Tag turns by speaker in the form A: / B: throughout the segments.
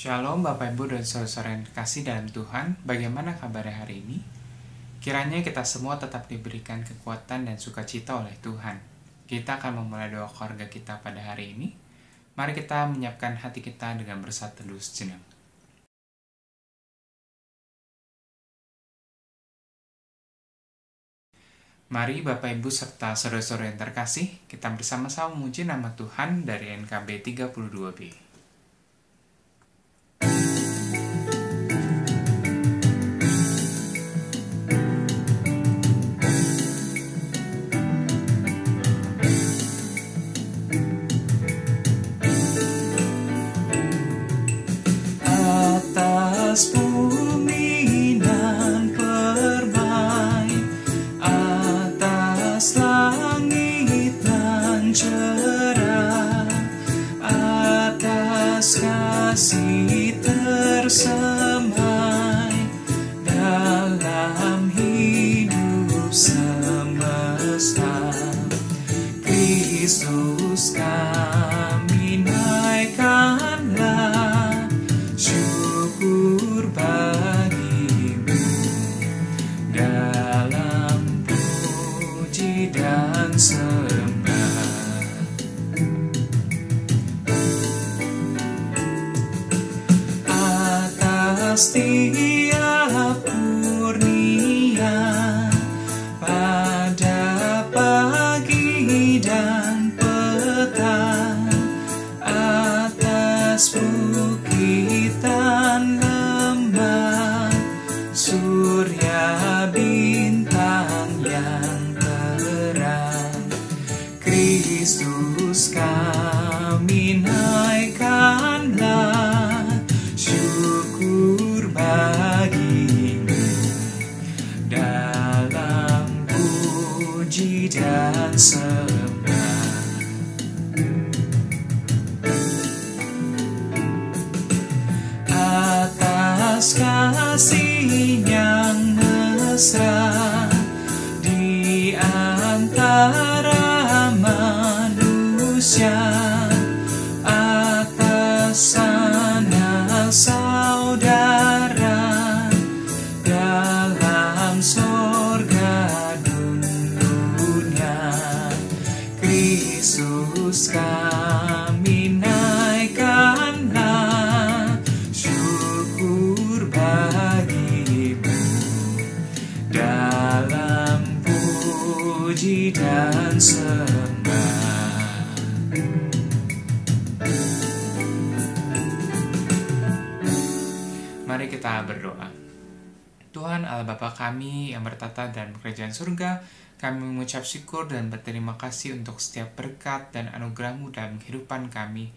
A: Shalom Bapak Ibu dan Saudara-saudara yang dikasih dalam Tuhan, bagaimana kabarnya hari ini? Kiranya kita semua tetap diberikan kekuatan dan sukacita oleh Tuhan. Kita akan memulai doa keluarga kita pada hari ini. Mari kita menyiapkan hati kita dengan bersatu teduh sejenak. Mari Bapak Ibu serta saudara-saudara yang terkasih, kita bersama-sama memuji nama Tuhan dari NKB 32B. Atas bumi nan permai, atas langit nan cerah, atas kasih tersemai dalam hidup semesta. Kristus kami naikkanlah, syukur bagimu dalam puji dan sembah. Atas tiap kurnia pada pagi dan petang, atas bukitan lembah, surya bintang yang terang, Kristus kami naikkanlah, syukur bagimu dalam puji dan sembah. Atas kasih yang mesra di antara manusia, atas sanak saudara dalam sorga dunia, Kristus kami naikkanlah, syukur bagimu dalam puji dan sembah. Mari kita berdoa. Tuhan Allah Bapa kami yang bertata dalam kerajaan surga, kami mengucap syukur dan berterima kasih untuk setiap berkat dan anugerah-Mu dalam kehidupan kami.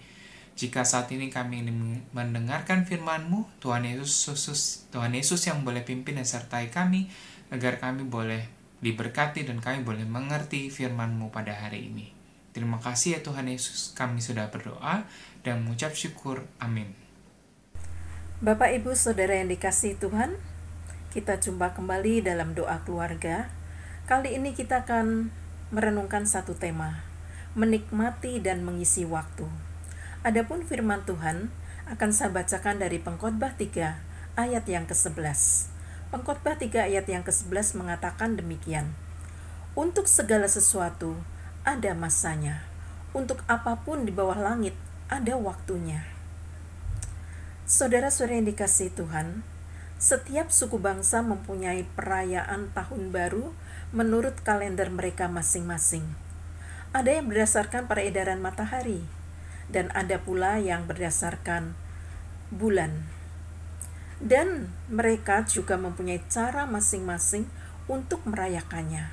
A: Jika saat ini kami ingin mendengarkan firman-Mu, Tuhan Yesus yang boleh pimpin dan sertai kami, agar kami boleh diberkati dan kami boleh mengerti firman-Mu pada hari ini. Terima kasih ya Tuhan Yesus, kami sudah berdoa dan mengucap syukur. Amin.
B: Bapak, Ibu, Saudara yang dikasihi Tuhan, kita jumpa kembali dalam doa keluarga. Kali ini kita akan merenungkan satu tema, menikmati dan mengisi waktu. Adapun firman Tuhan akan saya bacakan dari Pengkhotbah 3 ayat yang ke-11. Pengkhotbah 3 ayat yang ke-11 mengatakan demikian. Untuk segala sesuatu ada masanya, untuk apapun di bawah langit ada waktunya. Saudara-saudara yang dikasihi Tuhan, setiap suku bangsa mempunyai perayaan tahun baru menurut kalender mereka masing-masing. Ada yang berdasarkan peredaran matahari, dan ada pula yang berdasarkan bulan. Dan mereka juga mempunyai cara masing-masing untuk merayakannya.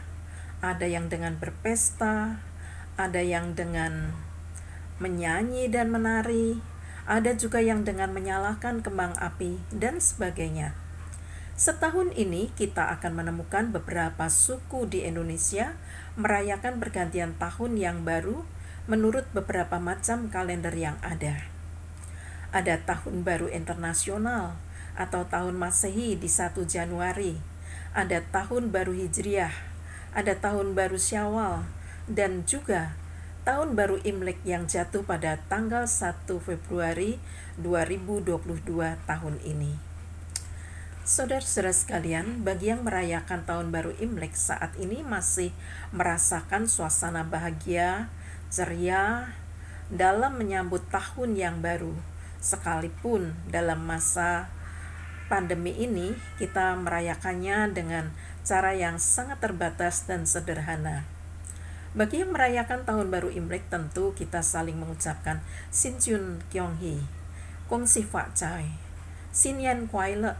B: Ada yang dengan berpesta, ada yang dengan menyanyi dan menari, ada juga yang dengan menyalakan kembang api, dan sebagainya. Setahun ini kita akan menemukan beberapa suku di Indonesia merayakan pergantian tahun yang baru menurut beberapa macam kalender yang ada. Ada tahun baru internasional atau tahun Masehi di 1 Januari, ada tahun baru Hijriah, ada tahun baru Syawal, dan juga tahun baru Imlek yang jatuh pada tanggal 1 Februari 2022 tahun ini. Saudara-saudara sekalian, bagi yang merayakan tahun baru Imlek saat ini masih merasakan suasana bahagia, ceria dalam menyambut tahun yang baru. Sekalipun dalam masa pandemi ini kita merayakannya dengan cara yang sangat terbatas dan sederhana. Bagi yang merayakan tahun baru Imlek tentu kita saling mengucapkan Sin Chun Kyong Hee, Kong Si Fa Chai, Sin Yan Kwai Le,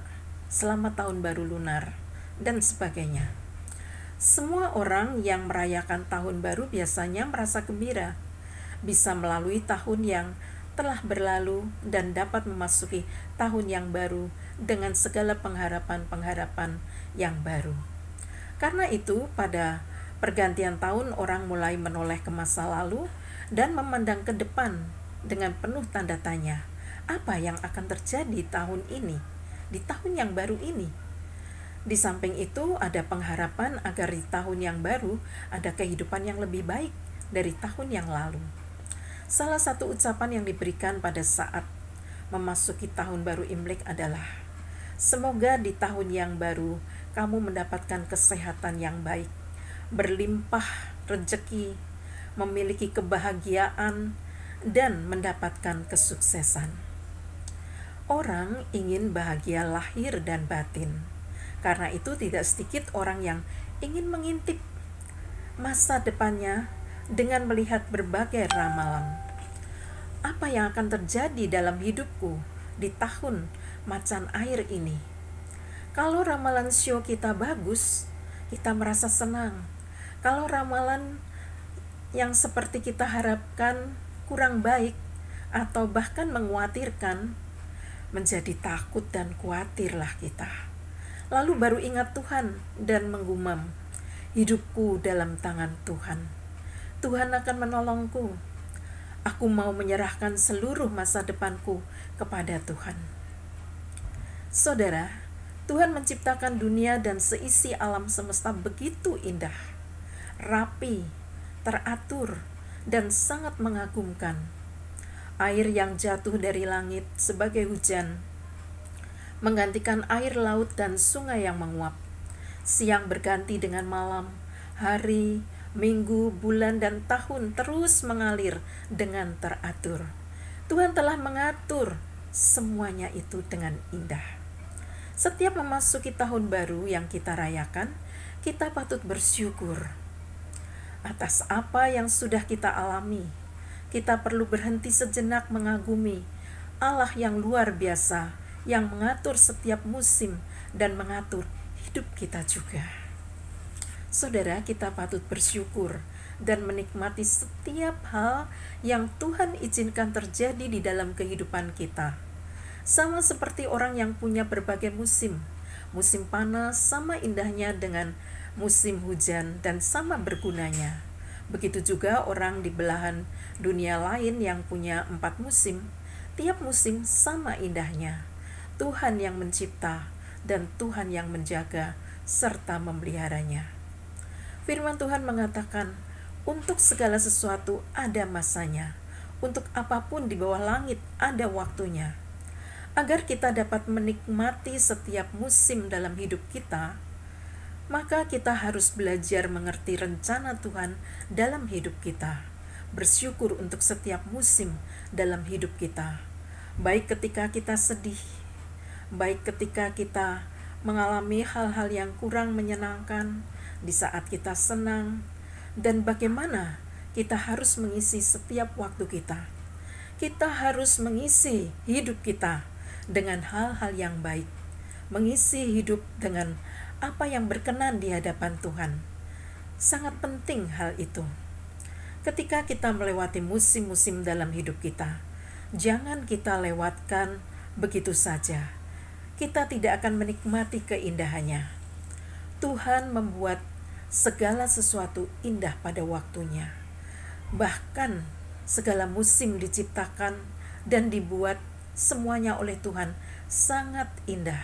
B: Selamat Tahun Baru Lunar, dan sebagainya. Semua orang yang merayakan tahun baru biasanya merasa gembira, bisa melalui tahun yang telah berlalu dan dapat memasuki tahun yang baru dengan segala pengharapan-pengharapan yang baru. Karena itu, pada pergantian tahun orang mulai menoleh ke masa lalu dan memandang ke depan dengan penuh tanda tanya. Apa yang akan terjadi tahun ini? Di tahun yang baru ini. Di samping itu ada pengharapan agar di tahun yang baru ada kehidupan yang lebih baik dari tahun yang lalu. Salah satu ucapan yang diberikan pada saat memasuki tahun baru Imlek adalah, semoga di tahun yang baru kamu mendapatkan kesehatan yang baik, berlimpah rezeki, memiliki kebahagiaan, dan mendapatkan kesuksesan. Orang ingin bahagia lahir dan batin. Karena itu tidak sedikit orang yang ingin mengintip masa depannya dengan melihat berbagai ramalan. Apa yang akan terjadi dalam hidupku di tahun macan air ini? Kalau ramalan sio kita bagus, kita merasa senang. Kalau ramalan yang seperti kita harapkan kurang baik atau bahkan mengkhawatirkan, menjadi takut dan khawatirlah kita. Lalu baru ingat Tuhan dan menggumam, hidupku dalam tangan Tuhan. Tuhan akan menolongku. Aku mau menyerahkan seluruh masa depanku kepada Tuhan. Saudara, Tuhan menciptakan dunia dan seisi alam semesta begitu indah, rapi, teratur, dan sangat mengagumkan. Air yang jatuh dari langit sebagai hujan menggantikan air laut dan sungai yang menguap. Siang berganti dengan malam, hari, minggu, bulan, dan tahun terus mengalir dengan teratur. Tuhan telah mengatur semuanya itu dengan indah. Setiap memasuki tahun baru yang kita rayakan, kita patut bersyukur atas apa yang sudah kita alami. Kita perlu berhenti sejenak mengagumi Allah yang luar biasa, yang mengatur setiap musim dan mengatur hidup kita juga. Saudara, kita patut bersyukur dan menikmati setiap hal yang Tuhan izinkan terjadi di dalam kehidupan kita. Sama seperti orang yang punya berbagai musim. Musim panas sama indahnya dengan musim hujan dan sama bergunanya. Begitu juga orang di belahan dunia lain yang punya 4 musim. Tiap musim sama indahnya. Tuhan yang mencipta dan Tuhan yang menjaga serta memeliharanya. Firman Tuhan mengatakan, untuk segala sesuatu ada masanya. Untuk apapun di bawah langit ada waktunya. Agar kita dapat menikmati setiap musim dalam hidup kita, maka kita harus belajar mengerti rencana Tuhan dalam hidup kita. Bersyukur untuk setiap musim dalam hidup kita. Baik ketika kita sedih, baik ketika kita mengalami hal-hal yang kurang menyenangkan, di saat kita senang, dan bagaimana kita harus mengisi setiap waktu kita. Kita harus mengisi hidup kita dengan hal-hal yang baik. Mengisi hidup dengan apa yang berkenan di hadapan Tuhan. Sangat penting hal itu. Ketika kita melewati musim-musim dalam hidup kita, jangan kita lewatkan begitu saja. Kita tidak akan menikmati keindahannya. Tuhan membuat segala sesuatu indah pada waktunya. Bahkan segala musim diciptakan dan dibuat semuanya oleh Tuhan sangat indah.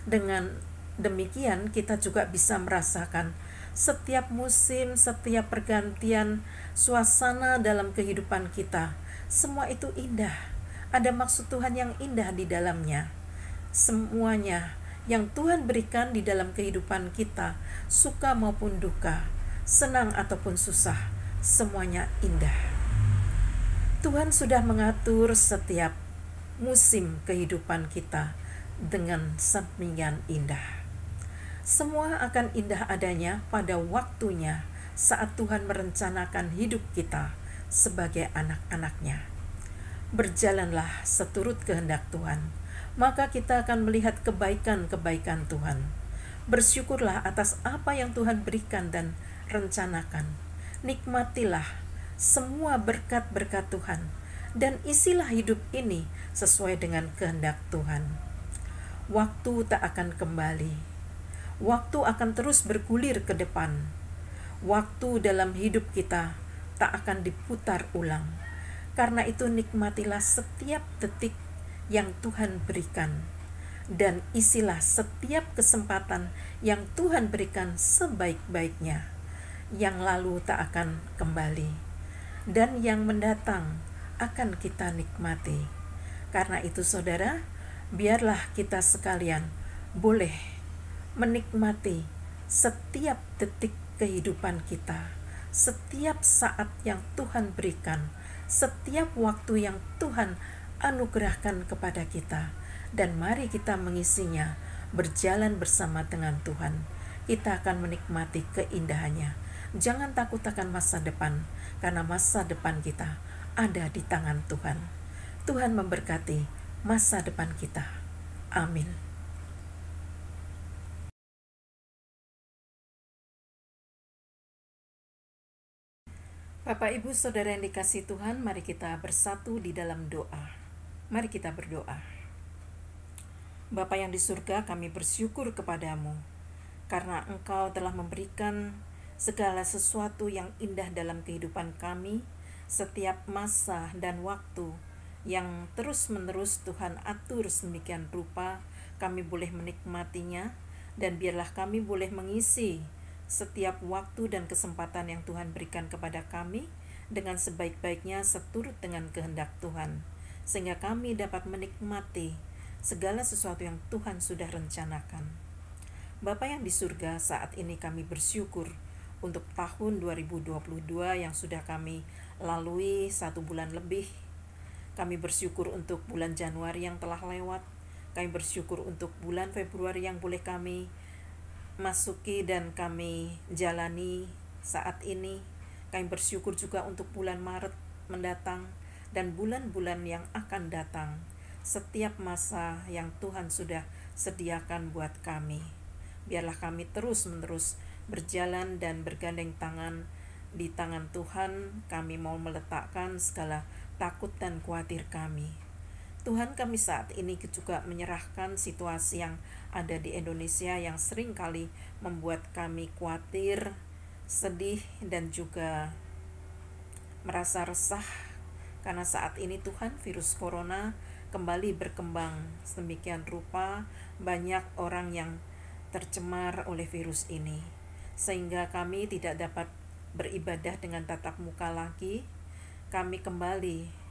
B: Dengan demikian kita juga bisa merasakan Setiap musim, setiap pergantian suasana dalam kehidupan kita, semua itu indah. Ada maksud Tuhan yang indah di dalamnya. Semuanya yang Tuhan berikan di dalam kehidupan kita, suka maupun duka, senang ataupun susah, semuanya indah. Tuhan sudah mengatur setiap musim kehidupan kita dengan sedemikian indah. Semua akan indah adanya pada waktunya saat Tuhan merencanakan hidup kita sebagai anak-anak-Nya. Berjalanlah seturut kehendak Tuhan, maka kita akan melihat kebaikan-kebaikan Tuhan. Bersyukurlah atas apa yang Tuhan berikan dan rencanakan. Nikmatilah semua berkat-berkat Tuhan dan isilah hidup ini sesuai dengan kehendak Tuhan. Waktu tak akan kembali. Waktu akan terus bergulir ke depan. Waktu dalam hidup kita tak akan diputar ulang. Karena itu nikmatilah setiap detik yang Tuhan berikan. Dan isilah setiap kesempatan yang Tuhan berikan sebaik-baiknya. Yang lalu tak akan kembali. Dan yang mendatang akan kita nikmati. Karena itu saudara, biarlah kita sekalian boleh menikmati setiap detik kehidupan kita, setiap saat yang Tuhan berikan, setiap waktu yang Tuhan anugerahkan kepada kita, dan mari kita mengisinya, berjalan bersama dengan Tuhan. Kita akan menikmati keindahannya. Jangan takut akan masa depan, karena masa depan kita ada di tangan Tuhan. Tuhan memberkati masa depan kita. Amin. Bapak, Ibu, Saudara yang dikasihi Tuhan, mari kita bersatu di dalam doa. Mari kita berdoa. Bapa yang di surga, kami bersyukur kepadamu, karena Engkau telah memberikan segala sesuatu yang indah dalam kehidupan kami, setiap masa dan waktu yang terus-menerus Tuhan atur sedemikian rupa, kami boleh menikmatinya, dan biarlah kami boleh mengisi setiap waktu dan kesempatan yang Tuhan berikan kepada kami dengan sebaik-baiknya seturut dengan kehendak Tuhan, sehingga kami dapat menikmati segala sesuatu yang Tuhan sudah rencanakan. Bapa yang di surga, saat ini kami bersyukur untuk tahun 2022 yang sudah kami lalui 1 bulan lebih. Kami bersyukur untuk bulan Januari yang telah lewat. Kami bersyukur untuk bulan Februari yang boleh kami masuki dan kami jalani saat ini. Kami bersyukur juga untuk bulan Maret mendatang dan bulan-bulan yang akan datang. Setiap masa yang Tuhan sudah sediakan buat kami. Biarlah kami terus-menerus berjalan dan bergandeng tangan di tangan Tuhan. Kami mau meletakkan segala takut dan khawatir kami. Tuhan, kami saat ini juga menyerahkan situasi yang ada di Indonesia yang sering kali membuat kami khawatir, sedih, dan juga merasa resah. Karena saat ini Tuhan, virus corona kembali berkembang sedemikian rupa, banyak orang yang tercemar oleh virus ini. Sehingga kami tidak dapat beribadah dengan tatap muka lagi. Kami kembali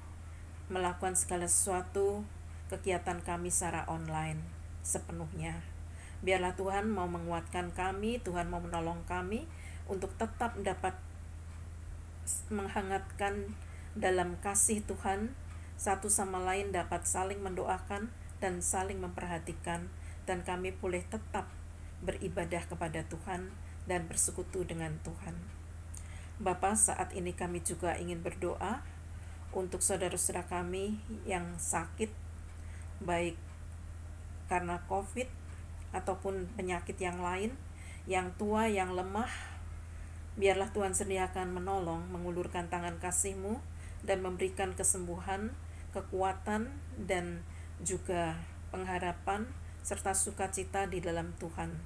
B: melakukan segala sesuatu kegiatan kami secara online sepenuhnya. Biarlah Tuhan mau menguatkan kami, Tuhan mau menolong kami untuk tetap dapat menghangatkan dalam kasih Tuhan, satu sama lain dapat saling mendoakan dan saling memperhatikan, dan kami boleh tetap beribadah kepada Tuhan dan bersekutu dengan Tuhan. Bapa, saat ini kami juga ingin berdoa untuk saudara-saudara kami yang sakit, baik karena COVID ataupun penyakit yang lain, yang tua, yang lemah. Biarlah Tuhan sediakan menolong, mengulurkan tangan kasih-Mu dan memberikan kesembuhan, kekuatan, dan juga pengharapan serta sukacita di dalam Tuhan.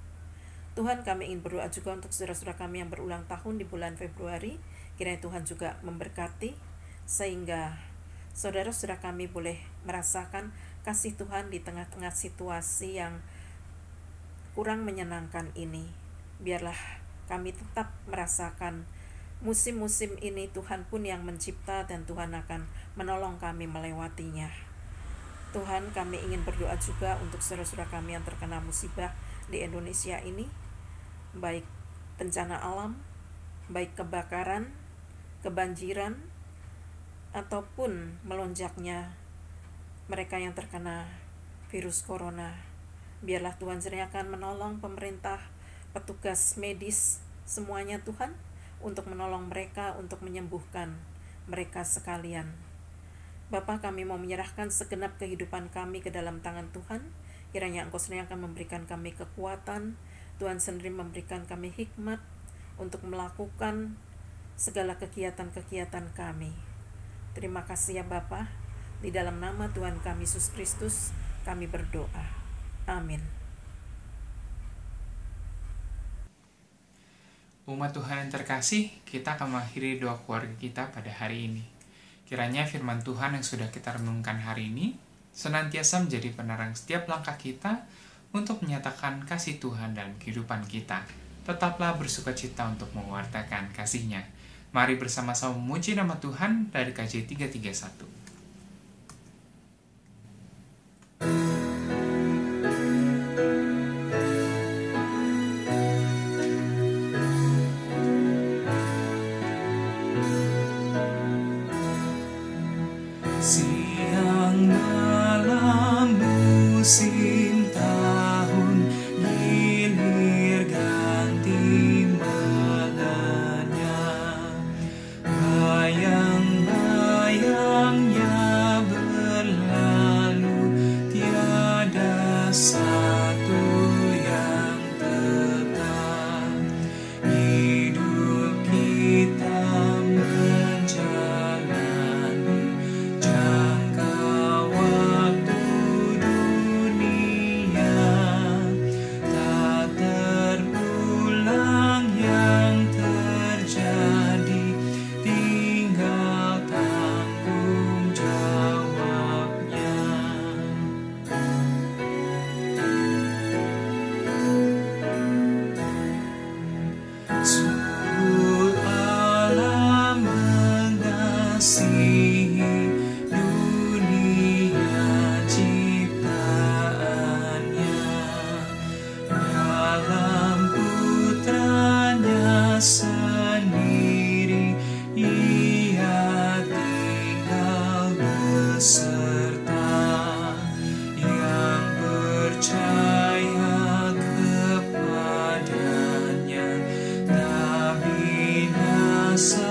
B: Tuhan, kami ingin berdoa juga untuk saudara-saudara kami yang berulang tahun di bulan Februari. Kiranya Tuhan juga memberkati, sehingga saudara-saudara kami boleh merasakan kasih Tuhan di tengah-tengah situasi yang kurang menyenangkan ini. Biarlah kami tetap merasakan musim-musim ini Tuhan pun yang mencipta dan Tuhan akan menolong kami melewatinya. Tuhan, kami ingin berdoa juga untuk saudara-saudara kami yang terkena musibah di Indonesia ini, baik bencana alam, baik kebakaran, kebanjiran, ataupun melonjaknya mereka yang terkena virus corona. Biarlah Tuhan akan menolong pemerintah, petugas medis, semuanya Tuhan, untuk menolong mereka, untuk menyembuhkan mereka sekalian. Bapa, kami mau menyerahkan segenap kehidupan kami ke dalam tangan Tuhan. Kiranya Engkau sendiri akan memberikan kami kekuatan, Tuhan sendiri memberikan kami hikmat untuk melakukan segala kegiatan-kegiatan kami. Terima kasih ya Bapa. Di dalam nama Tuhan kami Yesus Kristus, kami berdoa. Amin.
A: Umat Tuhan yang terkasih, kita akan mengakhiri doa keluarga kita pada hari ini. Kiranya firman Tuhan yang sudah kita renungkan hari ini senantiasa menjadi penerang setiap langkah kita untuk menyatakan kasih Tuhan dalam kehidupan kita. Tetaplah bersukacita untuk mewartakan kasih-Nya. Mari bersama-sama memuji nama Tuhan dari KJ 331.
C: Siang malam musim tahun, gilir ganti malamnya, bayang-bayangnya berlalu, tiada satu yang tetap. Hidup kita menjalani jangka waktu dunia, tak terulang yang terjadi, tinggal tanggung jawabnya. Sungguh alam mengasihi dunia ciptaannya, dalam putranya sendiri ia tinggal beserta, yang percaya kepadanya tak binasa